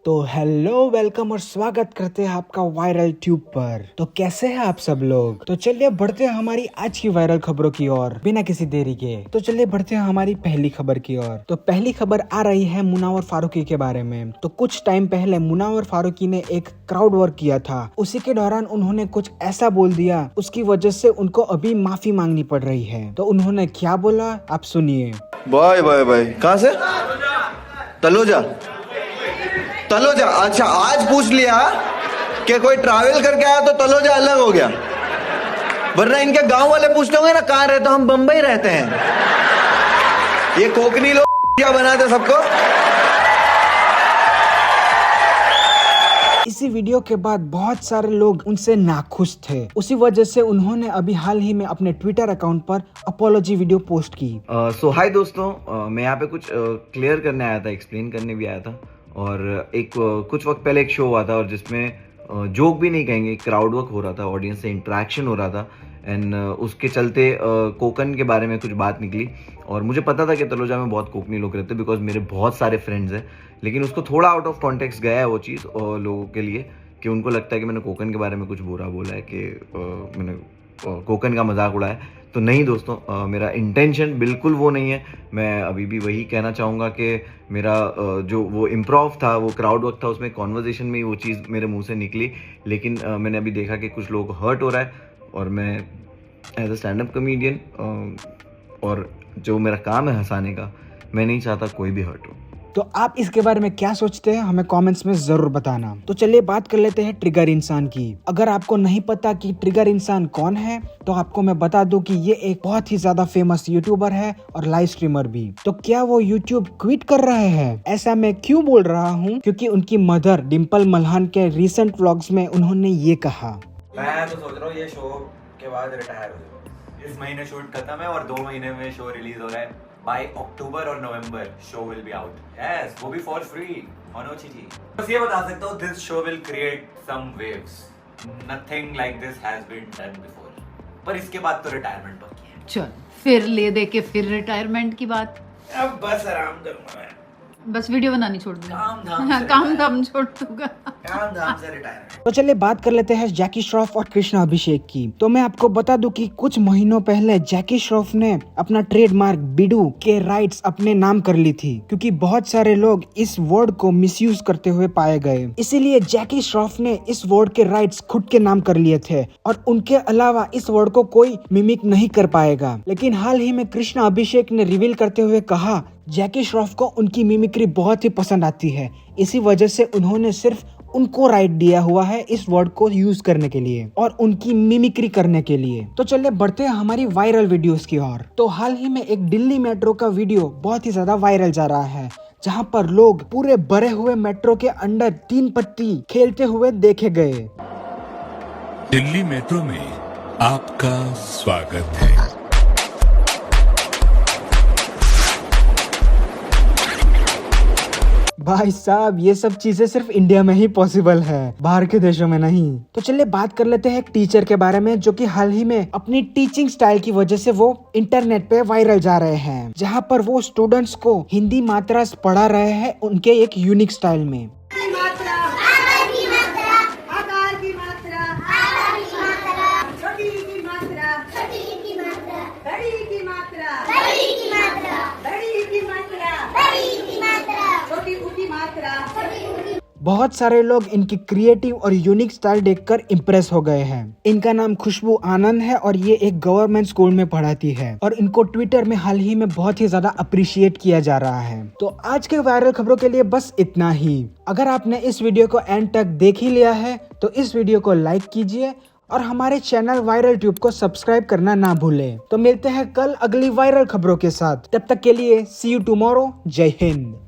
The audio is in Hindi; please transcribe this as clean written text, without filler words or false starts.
तो हेलो वेलकम और स्वागत करते हैं आपका वायरल ट्यूब पर। तो कैसे हैं आप सब लोग। तो चलिए बढ़ते हैं हमारी आज की वायरल खबरों की ओर बिना किसी देरी के। तो चलिए बढ़ते हैं हमारी पहली खबर की ओर। तो पहली खबर आ रही है मुनावर फारूकी के बारे में। तो कुछ टाइम पहले मुनावर फारूकी ने एक क्राउड वर्क किया था। उसी के दौरान उन्होंने कुछ ऐसा बोल दिया, उसकी वजह से उनको अभी माफी मांगनी पड़ रही है। तो उन्होंने क्या बोला आप सुनिए। Bye bye bye. कहाँ से? तलोजा। तलोजा, अच्छा आज पूछ लिया कि कोई ट्रैवल करके आया तो तलोजा अलग हो गया, वरना इनके गांव वाले पूछते होंगे ना कहाँ रहते हो, हम बंबई रहते हैं। ये कोकनी लोग क्या बनाते सबको। इसी वीडियो के बाद बहुत सारे लोग उनसे नाखुश थे। उसी वजह से उन्होंने अभी हाल ही में अपने ट्विटर अकाउंट पर अपोलॉजी वीडियो पोस्ट की। सो हाय दोस्तों, मैं यहाँ पे कुछ क्लियर करने आया था, एक्सप्लेन करने भी आया था। और कुछ वक्त पहले एक शो हुआ था और जिसमें जोक भी नहीं कहेंगे, क्राउड वर्क हो रहा था, ऑडियंस से इंटरेक्शन हो रहा था। एंड उसके चलते कोकन के बारे में कुछ बात निकली। और मुझे पता था कि तलोजा में बहुत कोकनी लोग रहते हैं, बिकॉज मेरे बहुत सारे फ्रेंड्स हैं। लेकिन उसको थोड़ा आउट ऑफ कॉन्टेक्स्ट गया है वो चीज़ लोगों के लिए, कि उनको लगता है कि मैंने कोकन के बारे में कुछ बुरा बोला है, कि मैंने कोकन का मजाक उड़ाया। तो नहीं दोस्तों, मेरा इंटेंशन बिल्कुल वो नहीं है। मैं अभी भी वही कहना चाहूँगा कि मेरा जो वो इम्प्रोव था, वो क्राउड वर्क था, उसमें कॉन्वर्जेशन में ही वो चीज़ मेरे मुंह से निकली। लेकिन मैंने अभी देखा कि कुछ लोग हर्ट हो रहा है, और मैं as a stand up comedian और जो मेरा काम है हंसाने का, मैं नहीं चाहता कोई भी हर्ट हो। तो आप इसके बारे में क्या सोचते हैं, हमें कमेंट्स में जरूर बताना। तो चलिए बात कर लेते हैं ट्रिगर इंसान की। अगर आपको नहीं पता कि ट्रिगर इंसान कौन है, तो आपको मैं बता दूं कि ये एक बहुत ही ज्यादा फेमस यूट्यूबर है और लाइव स्ट्रीमर भी। तो क्या वो यूट्यूब क्विट कर रहे हैं? ऐसा मैं क्यों बोल रहा हूँ, क्योंकि उनकी मदर डिम्पल मल्हान के रिसेंट व्लॉग्स में उन्होंने ये कहा। मैं तो सोच रहा हूँ ये शो के बाद रिटायर हो जाऊँ। इस महीने शूट खत्म है और 2 महीने में शो रिलीज हो रहा है। बाय अक्टूबर और November show will be out. Yes, वो भी फॉर फ्री ऑन OTT। बस ये बता सकता हूँ, this show will create some waves. Nothing like this has been done before. पर इसके बाद तो रिटायरमेंट बाकी है। चल फिर ले दे के फिर रिटायरमेंट की बात। अब बस आराम करूंगा मैं, बस वीडियो बनानी छोड़ दूंगा। काम धाम छोड़ दूंगा। काम धाम से रिटायरमेंट। तो चलिए बात कर लेते हैं जैकी श्रॉफ और कृष्णा अभिषेक की। तो मैं आपको बता दूं कि कुछ महीनों पहले जैकी श्रॉफ ने अपना ट्रेडमार्क बिडू के राइट्स अपने नाम कर ली थी, क्योंकि बहुत सारे लोग इस वर्ड को मिसयूज करते हुए पाए गए। इसीलिए जैकी श्रॉफ ने इस वर्ड के राइट्स खुद के नाम कर लिए थे, और उनके अलावा इस वर्ड को कोई मिमिक नहीं कर पाएगा। लेकिन हाल ही में कृष्णा अभिषेक ने रिवील करते हुए कहा, जैकी श्रॉफ को उनकी मिमिक्री बहुत ही पसंद आती है, इसी वजह से उन्होंने सिर्फ उनको राइट दिया हुआ है इस वर्ड को यूज करने के लिए और उनकी मिमिक्री करने के लिए। तो चलिए बढ़ते हैं हमारी वायरल वीडियोस की ओर। तो हाल ही में एक दिल्ली मेट्रो का वीडियो बहुत ही ज्यादा वायरल जा रहा है, जहां पर लोग पूरे भरे हुए मेट्रो के अंदर 3 पत्ती खेलते हुए देखे गए। दिल्ली मेट्रो में आपका स्वागत है। भाई साहब, ये सब चीजें सिर्फ इंडिया में ही पॉसिबल है, बाहर के देशों में नहीं। तो चलिए बात कर लेते हैं एक टीचर के बारे में, जो कि हाल ही में अपनी टीचिंग स्टाइल की वजह से वो इंटरनेट पे वायरल जा रहे हैं, जहां पर वो स्टूडेंट्स को हिंदी मात्रा पढ़ा रहे हैं उनके एक यूनिक स्टाइल में। बहुत सारे लोग इनकी क्रिएटिव और यूनिक स्टाइल देखकर इम्प्रेस हो गए हैं। इनका नाम खुशबू आनंद है और ये एक गवर्नमेंट स्कूल में पढ़ाती है, और इनको ट्विटर में हाल ही में बहुत ही ज्यादा अप्रिशिएट किया जा रहा है। तो आज के वायरल खबरों के लिए बस इतना ही। अगर आपने इस वीडियो को एंड तक देख ही लिया है तो इस वीडियो को लाइक कीजिए और हमारे चैनल वायरल ट्यूब को सब्सक्राइब करना ना भूलें। तो मिलते हैं कल अगली वायरल खबरों के साथ, तब तक के लिए सी यू टुमारो। जय हिंद।